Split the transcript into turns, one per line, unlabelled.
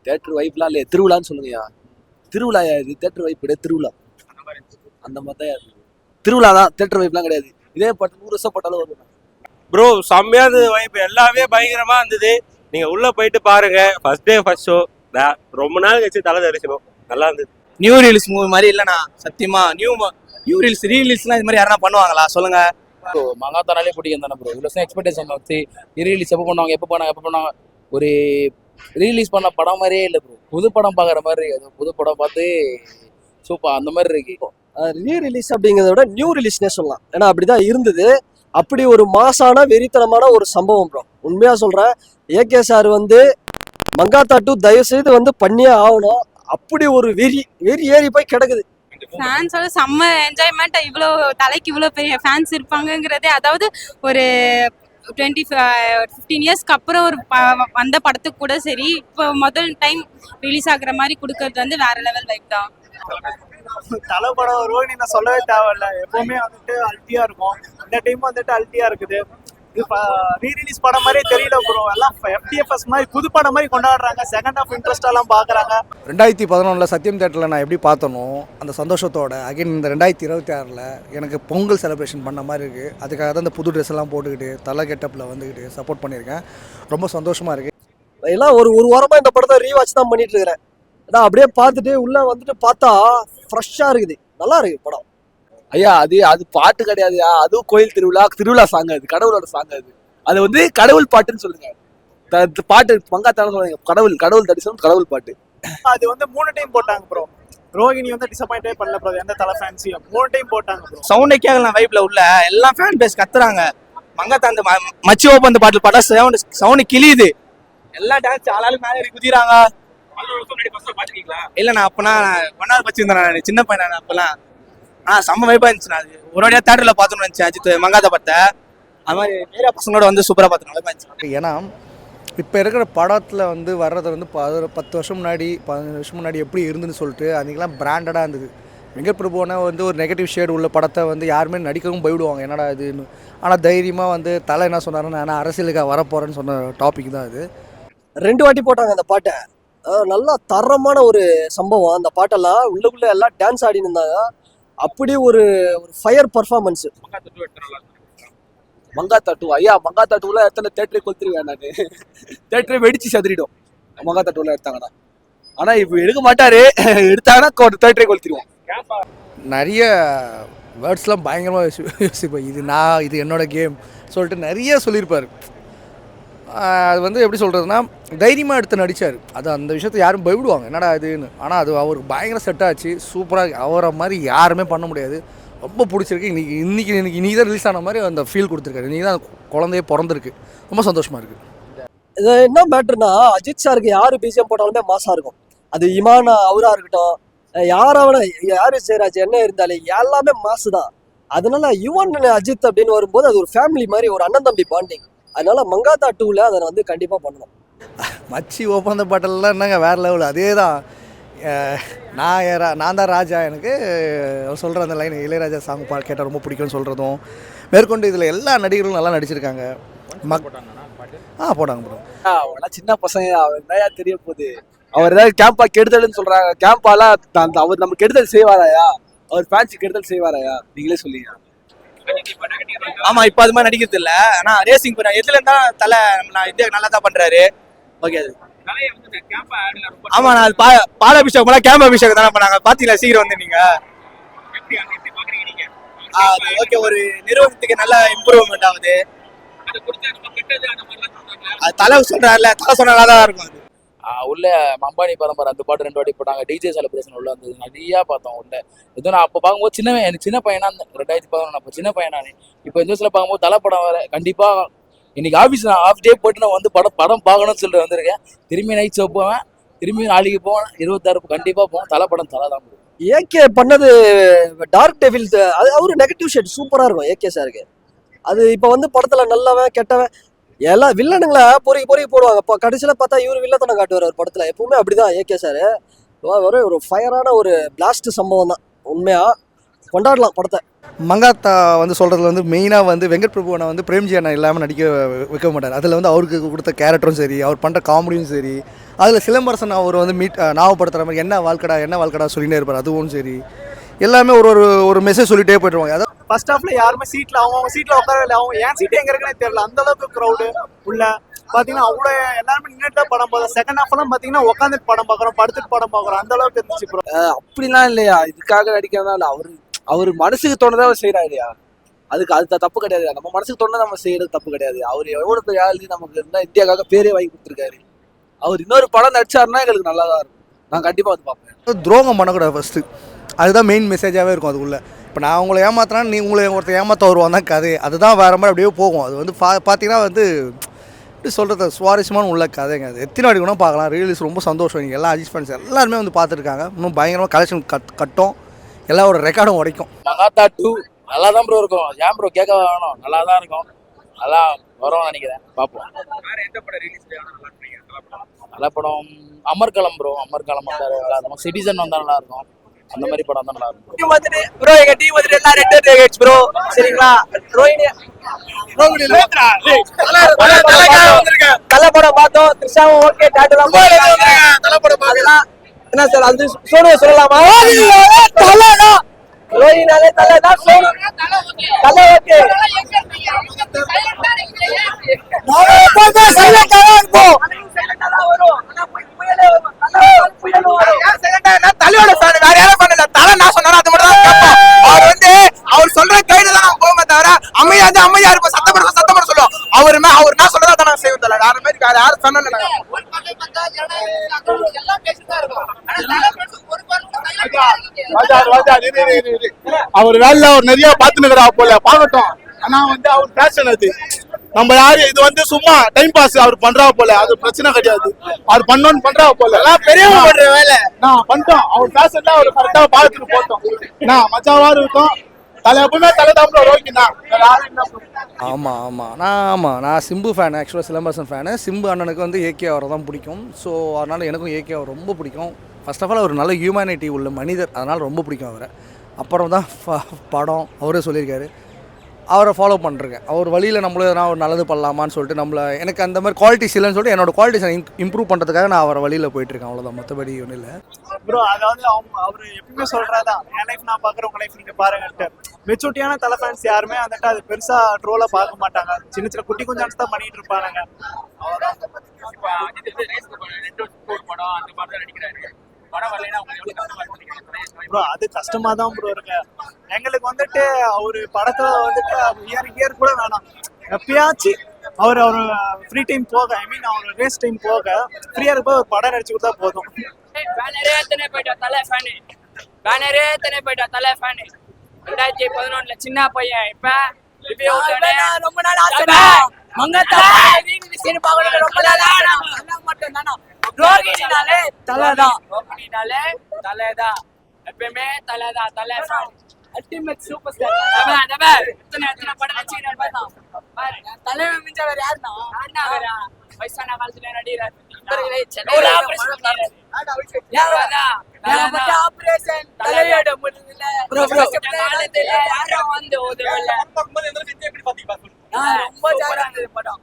Theatre வைப்லாம் இல்லையா, திருவிழான்னு சொல்லுங்கய்யா. திருவிழா இது தேட்டர் வைப் கிடையாது, திருவிழா அந்த மாதிரி தான் இருக்குது. திருவிழா தான், தேட்டர் வைப்லாம் கிடையாது. இதே பாட்டு 100 வருஷம் போட்டாலும் வரும்.
ப்ரோ செம்மையா இருந்தது வைப், எல்லாமே பயங்கரமா இருந்தது. நீங்க உள்ள போயிட்டு பாருங்க. ஃபர்ஸ்ட் டே ஃபர்ஸ்ட் ஷோ, ரொம்ப நாள் கழிச்சு தலை தரிசனம், நல்லா இருந்தது.
நியூ ரிலீஸ் மூவி மாதிரி இல்லைண்ணா, சத்தியமா நியூ ரிலீஸ் ரீலீஸ்லாம் இது மாதிரி யாரா பண்ணுவாங்களா சொல்லுங்க.
ப்ரோ மங்காத்தானாலே பிடிக்கும் தானே ப்ரோ. இவ்வளோ எக்ஸ்பெக்டேஷன் வச்சு ரீலீஸ் எப்போ பண்ணாங்க ஒரு ரீலீஸ் பண்ண படம் மாதிரியே இல்லை ப்ரோ. புது படம் பார்க்குற மாதிரி அது புது படம் பார்த்து சூப்பர் அந்த மாதிரி இருக்கு.
ரீ ரிலீஸ் அப்படிங்கிறத விட நியூ ரிலீஸ்னே சொல்லலாம். ஏன்னா அப்படிதான் இருந்தது. அப்படி ஒரு மாசான வெறித்தனமான ஒரு சம்பவம் ப்ரோ. உண்மையா சொல்றேன், ஏகே சார் வந்து மங்காத்தா 2 தயவு செய்து வந்து பண்ணியே ஆகணும். அப்படி ஒரு வெறி ஏறி போய் கிடக்குது.
ஃபேன்ஸோட செம்ம என்ஜாய்மெண்ட். இவ்வளோ தலைக்கு இவ்வளோ பெரிய ஃபேன்ஸ் இருப்பாங்கங்கிறதே, அதாவது ஒரு 15 இயர்ஸ்க்கு அப்புறம் ஒரு வந்த படத்துக்கு கூட சரி, இப்போ முதல் டைம் ரிலீஸ் ஆகுற மாதிரி கொடுக்கறது வந்து வேற லெவல் வைப் தான்.
தலை படம் ரோஹிணி நான் சொல்லவே தேவையில்ல, எப்பவுமே வந்துட்டு அல்ட்டியா இருக்கும். இந்த டைம் வந்துட்டு அல்ட்டியா இருக்குது. இது ரீ ரிலீஸ் படம் மாதிரியே தெரியல ப்ரோ. எல்லாம் FTFS மாதிரி புது படம் மாதிரி கொண்டாடுறாங்க. செகண்ட் ஹாஃப் இன்ட்ரெஸ்டெல்லாம் பார்க்குறாங்க.
2011 சத்யம் தேட்டரில் நான் எப்படி பார்த்தனோ அந்த சந்தோஷத்தோட அகைன் இந்த 2026 எனக்கு பொங்கல் செலிப்ரேஷன் பண்ண மாதிரி இருக்குது. அதுக்காக தான் இந்த புது ட்ரெஸ் எல்லாம் போட்டுக்கிட்டு தலை கெட்டப்பில் வந்துக்கிட்டு சப்போர்ட் பண்ணியிருக்கேன். ரொம்ப சந்தோஷமாக இருக்குது.
எல்லாம் ஒரு வாரமாக இந்த படத்தை ரீவாட்ச் தான் பண்ணிட்டு இருக்கிறேன். ஏன்னா அப்படியே பார்த்துட்டு உள்ளே வந்துட்டு பார்த்தா ஃப்ரெஷ்ஷாக இருக்குது. நல்லா இருக்கு படம்.
ஐயா அது பாட்டு கிடையாதுயா, அதுவும் கோயில் திருவிழா சாங். அது கடவுளோட சாங். அது வந்து கடவுள் பாட்டுன்னு சொல்லுங்க. பாட்டு மங்காத்தான சொல்லுங்க, கடவுள் தரிசனம் கடவுள் பாட்டு.
அது வந்து 3 டைம் போட்டாங்க ப்ரோ. ரோஹிணி வந்து டிசப்பாயிண்டே பண்ணல ப்ரோ. எந்த தலை ஃபேன்ஸையும் 3 டைம் போட்டாங்க ப்ரோ.
சவுண்டே கேட்கலாம் வைப்ல உள்ள எல்லாம் ஃபேன் பேஸ் கத்துறாங்க. மங்காத்தா அந்த மச்சி ஓப்பன் பாட்டில் பாட்டா சவுண்டு கிளியுது. எல்லாம் டான்ஸ் ஆளாலும் மேலே குதிக்கிறாங்க. இல்லண்ணா அப்பனா ஒன்னாவது வச்சிருந்தேன் நான் சின்ன பையன். அப்பெல்லாம் செம்ம வைப்பா இருந்துச்சு. அது ஒரு வழியா தேட்டர்ல பார்த்தோம்னு நினைச்சேன் அஜித் மங்காத்தா படத்தை. அது மாதிரி நிறைய பசங்களோட வந்து சூப்பரா பார்த்தோம், வைப்பா இருந்துச்சு.
ஏன்னா இப்போ இருக்கிற படத்தில் வந்து வர்றது வந்து 10 வருஷம் முன்னாடி 15 வருஷம் முன்னாடி எப்படி இருந்துன்னு சொல்லிட்டு அன்றைக்கெலாம் பிராண்டடாக இருந்தது. வெங்கட் பிரபுனா வந்து ஒரு நெகட்டிவ் ஷேடு உள்ள படத்தை வந்து யாருமே நடிக்கவும் போயிடுவாங்க, என்னடா இதுன்னு. ஆனால் தைரியமாக வந்து தலை என்ன சொன்னாருன்னா, நான் அரசியலுக்காக வரப்போகிறேன்னு சொன்ன டாபிக் தான் அது.
2 வாட்டி போட்டாங்க அந்த பாட்டை. நல்லா தரமான ஒரு சம்பவம். அந்த பாட்டெல்லாம் உள்ளுக்குள்ள எல்லாம் டான்ஸ் ஆடின்னு இருந்தாங்க. அப்படி ஒரு ஃபயர் பர்ஃபார்மன்ஸ்.
மங்காத்தா 2 ஐயா, மங்காத்தா 2ல எத்தனை தேட்டரை கொளுத்துருவேன் நான். தேட்டரை வெடிச்சு சதுரிடும் மங்காத்தா 2ல எடுத்தாங்கன்னா. ஆனா இப்ப எடுக்க மாட்டாரு, எடுத்தாங்கன்னா தேட்டரை கொளுத்திடுவோம்.
நிறைய வேர்ட்ஸ்லாம் பயங்கரமாக யோசிப்பேன். இது என்னோட கேம் சொல்லிட்டு நிறைய சொல்லியிருப்பார். அது வந்து எப்படி சொல்கிறதுனா தைரியமாக எடுத்து நடித்தார். அது அந்த விஷயத்தை யாரும் பயப்படுவாங்க, என்னடா இதுன்னு. ஆனால் அது அவருக்கு பயங்கர செட் ஆச்சு. சூப்பராக அவரை மாதிரி யாருமே பண்ண முடியாது. ரொம்ப பிடிச்சிருக்கு. இன்னைக்கு தான் ரிலீஸ் ஆன மாதிரி அந்த ஃபீல் கொடுத்துருக்காரு. இன்றைக்கி தான் குழந்தையே பிறந்திருக்கு. ரொம்ப சந்தோஷமாக இருக்குது.
இது என்ன மேட்டர்னா, அஜித் சாருக்கு யாரு பிஜிஎம் போட்டாலுமே மாசா இருக்கும். அது இமான் அவரா இருக்கட்டும், யாரு ஜெயராஜ் என்ன இருந்தாலும் எல்லாமே மாசு தான். அதனால யுவன் அஜித் அப்படின்னு வரும்போது அது ஒரு ஃபேமிலி மாதிரி, ஒரு அண்ணன் தம்பி பாண்டிங். அதனால மங்காத்தா 2ல அதை வந்து கண்டிப்பா பண்ணணும்.
மச்சி ஒப்பந்த பாட்டெல்லாம் என்னங்க வேறு லெவல். அதே தான். நான் தான் ராஜா. எனக்கு சொல்கிற அந்த லைன் இளையராஜா சாங் கேட்டால் ரொம்ப பிடிக்கும்னு சொல்கிறதும் மேற்கொண்டு இதில் எல்லா நடிகர்களும் நல்லா நடிச்சிருக்காங்க. போட்டாங்க ப்ரோ.
அவனா சின்ன பசங்க, அவர் என்னையா தெரிய போகுது. அவர் ஏதாவது கேம்பா கெடுதல்னு சொல்றாங்க. கேம்பாலாம் அவர் நம்ம கெடுதல் செய்வாராயா? அவர் ஃபேன்ஸ் கெடுதல் செய்வாராயா? நீங்களே சொல்லுங்க.
ஆமா, இப்போ அது மாதிரி நடிக்கிறது இல்ல. ஆனா ரேசிங் பண்ண எதுல இருந்தா தலை இந்தியா நல்லா தான் பண்றாரு. ஓகே. அது ஆமா, நான் பாலாபிஷேகம் கேம்ப் அபிஷேகம் தானே பண்ணாங்க. பாத்தீங்களா சீக்கிரம் வந்து நீங்க? ஓகே, ஒரு நிறுவனத்துக்கு நல்ல இம்ப்ரூவ்மெண்ட் ஆகுது. அது தலை சொல்றாருல, தலை சொன்னா தான் இருக்கும். அது
உள்ள அம்பானி பரம்பரை அந்த பாட்டு 2 வாட்டி போட்டாங்க. டிஜே செலிப்ரேஷன் உள்ள வந்தது நிறையா பார்த்தோம் உள்ள. இது நான் அப்போ பார்க்கும்போது எனக்கு சின்ன பையனா 2011 அப்போ சின்ன பையனா. இப்போ இந்த வருஷத்துல பார்க்கும்போது தலை படம் வேற. கண்டிப்பாக இன்னைக்கு ஆஃபீஸ் நான் ஆஃப் டே போட்டு நான் வந்து படம் பார்க்கணும்னு சொல்லிட்டு வந்திருக்கேன். திரும்பி நைட் ஷோ போவேன், திரும்பி நாளைக்கு போவேன். 26 கண்டிப்பாக போவேன். தலை படம் தலை தான்.
ஏகே பண்ணது டார்க் டெவில், அது ஒரு நெகட்டிவ் ஷேட் சூப்பரா இருக்கும் ஏகே சாருக்கு. அது இப்போ வந்து படத்துல நல்லவன் கெட்டவன் எல்லாம் வில்லனுங்களை பொறுக்கி போடுவாங்க. இப்போ கடைசியில் பார்த்தா இவர் வில்லத்தனம் காட்டுவார் ஒரு படத்தில். எப்பவுமே அப்படிதான் ஏகே சார். ஒரு ஃபயரான ஒரு பிளாஸ்ட் சம்பவம் தான் உண்மையா. கொண்டாடலாம் படத்தை.
மங்காத்தா வந்து சொல்கிறதுல வந்து மெயினாக வந்து வெங்கட் பிரபு அண்ணா வந்து பிரேம்ஜி அண்ணா இல்லாமல் நடிக்க வைக்க மாட்டார். அதில் வந்து அவருக்கு கொடுத்த கேரக்டரும் சரி, அவர் பண்ணுற காமெடியும் சரி, அதில் சிலம்பரசன் அவர் வந்து ஞாபகப்படுத்துகிற மாதிரி என்ன வாழ்க்கடா சொல்லிகிட்டே இருப்பார், அதுவும் சரி. எல்லாமே ஒரு மெசேஜ் சொல்லிகிட்டே போய்ட்டுருவாங்க. அதாவது
ஃபர்ஸ்ட் ஹாஃப்ல யாருமே சீட்ல அவங்க சீட்ல உட்காரவே இல்லை. அவங்க ஏன் சீட் எங்க இருக்குன்னே தெரியல. அந்த அளவுக்கு க்ரௌடு உள்ள பாத்தீங்கன்னா அவ்வளோ எல்லாருமே நின்றுட்டு படம் பார்க்கலாம். செகண்ட் ஹாஃப்லாம் பாத்தீங்கன்னா உட்காந்துட்டு படம் பார்க்குறோம், படுத்துட்டு படம் பார்க்குறோம். அந்த அளவுக்கு இருந்துச்சு ப்ரோ.
அப்படிலாம் இல்லையா, இதுக்காக நடிக்கிறதா இல்லை, அவர் மனசுக்கு தோணுதா அவர் செய்யறாரு இல்லையா, அது தப்பு கிடையாது. நம்ம மனசுக்கு தோணுதா நம்ம செய்யறது தப்பு கிடையாது. அவர் எவ்வளவு பெரிய ஆளு, நமக்கு இருந்தா இந்தியாக்காக பேரே வாங்கி கொடுத்துருக்காரு. அவர் இன்னொரு படம் நடிச்சாருன்னா எங்களுக்கு நல்லா தான் இருக்கும். நான் கண்டிப்பா வந்து பார்ப்பேன்.
துரோகம் பண்ணக்கூடாது ஃபஸ்ட்டு, அதுதான் மெயின் மெசேஜாகவே இருக்கும் அதுக்குள்ளே. இப்போ நான் உங்களை ஏமாத்துறேன், நீ உங்களை ஒருத்தர் ஏமாற்ற வருவான் தான் கதை, அதுதான் வேறு மாதிரி அப்படியே போகும். அது வந்து பார்த்தீங்கன்னா வந்து எப்படி சொல்கிறது, சுவாரஸ்யமான உள்ள கதைங்க. அது எத்தனை வாட்டி கூட பார்க்கலாம். ரிலீஸ் ரொம்ப சந்தோஷம். நீங்கள் எல்லாம் அஜித் ஃபேன்ஸ் எல்லாருமே வந்து பார்த்துருக்காங்க. இன்னும் பயங்கரமாக கலெக்ஷன் கட்டும், எல்லாரோட ரெக்கார்டும் உடைக்கும்.
மங்காத்தா 2 நல்லா தான் ப்ரோ இருக்கும். ஏன் ப்ரோ கேட்க வேணும், நல்லா தான் இருக்கும். நல்லா வரும்னு நினைக்கிறேன், பார்ப்போம். நல்ல படம் அமர்கலம் ப்ரோ. அமர்கலம் வந்தால் நல்லா இருக்கும். சிட்டிசன் வந்தால் நல்லா இருக்கும். அந்த மாதிரி படம் தான் நல்லா இருக்கும்.
ப்ரோ எங்க டீம் வந்துட்டு எல்லாம் ரெட் ஹெட்ஸ் ப்ரோ. சரிங்களா? ரோஹினி தல படம் பார்த்தோம். த்ரிஷாவும் ஓகே, டாட்டூலாம் அதெல்லாம் என்ன சார் அது சோனுவை சொல்லலாமா? ரோஹினாலே தலை தான், சோனு தலை ஓகே. தலையோட ஃபேன், வேற யாரும் ஃபேன் இல்ல. தலை நான் சொன்னாரோ அது மட்டும் தான் கேட்போம். அவர் வந்து அவர் சொல்ற கைடு தான் நான் போக தவிர அம்மையா இருப்போம், சத்தப்பட சொல்லுவோம். அவர் நான் சொல்றதா தான் நான் செய்வோம். தலை வேற மாதிரி வேற யாரும் சொன்ன
அவர் வேலை அவர் நிறைய பாத்துனுக்கிறா போல பார்க்கட்டும். ஆனா வந்து அவர் பேஷன் அது. நம்ம யாரு இது வந்து சும்மா டைம் பாஸ் அவர் பண்றா போல, அது பிரச்சனை கிடையாது. அவர் பண்ணோன்னு பண்றா போல,
பெரியவங்க பண்ற வேலை
நான் பண்ணிட்டோம். அவர் பேஷன்ல அவர் கரெக்டா பார்த்துட்டு போட்டோம். நான் மச்சாவா இருக்கட்டும். தலை எப்பவுமே தலை தான் ரோகினா.
ஆமாம் நான் சிம்பு ஃபேன். ஆக்சுவலாக சிலம்பரசன் ஃபேனு. சிம்பு அண்ணனுக்கு வந்து ஏகே அவரை தான் பிடிக்கும். ஸோ அதனால் எனக்கும் ஏகே அவர் ரொம்ப பிடிக்கும். ஃபர்ஸ்ட் ஆஃப் ஆல் அவர் நல்ல ஹியூமனிட்டி உள்ள மனிதர், அதனால் ரொம்ப பிடிக்கும் அவரை. அப்புறம் தான் படம் அவரே சொல்லியிருக்காரு, அவரை ஃபாலோ பண்ணுறேன். அவர் வழியில் நம்மளும் எதனா ஒரு நல்லது பண்ணலாமான்னு சொல்லிட்டு எனக்கு அந்த மாதிரி குவாலிட்டிஸ் இல்லைன்னு சொல்லிட்டு என்னோட குவாலிட்டிஸை இம்ப்ரூவ் பண்ணுறதுக்காக நான் அவரை வழியில் போயிட்டுருக்கேன். அவ்வளோதான், மற்றபடி ஒன்றும் இல்லை
ப்ரோ. அதாவது அவர் எப்பவுமே சொல்றதான், என் லைஃப் நான் பார்க்குறேன், உங்க லைஃப் நீங்க பாருங்கன்ட்டு. மெச்சூரிட்டியான தலை ஃபேன்ஸ் யாருமே வந்துட்டு அது பெருசா ட்ரோலா பார்க்க மாட்டாங்க. சின்ன சின்ன குட்டி குஞ்சான்ஸ் தான் பண்ணிட்டு இருப்பானுங்க. ப்ரோ அது கஷ்டமா தான் ப்ரோ இருக்கு. எங்களுக்கு வந்துட்டு அவரு படத்துல வந்துட்டு இயர் கூட வேணாம். எப்பயாச்சும் அவர் ஃப்ரீ டைம் போக, ஐ மீன் அவர் ரேஸ் டைம் போக ஃப்ரீயா இருப்ப ஒரு படம் நடிச்சு கொடுத்தா போதும்.
பேனரே எத்தனை போயிட்டா தலை ஃபேனு. 2011 சின்ன பையன் இப்ப ரொம்ப நாள் ஆசை. மங்காத்தா சீன் பார்க்கணும் ரொம்ப நாள் மட்டும் தானா. ரோகிணினாலே தலைதான், எப்பயுமே தலைதான். தலை ஃபேன் அல்டிமேட் சூப்பர் ஸ்டார். எத்தனை படம் நடிச்சுக்கிட்டு பார்த்தான் தலைவன் மிஞ்ச வேற யாருன்னா வயசான காலத்துல நடிகர் தலையோட முடியல யாரும் வந்து உதவல. ரொம்ப ஜாலியா இருந்தது படம்.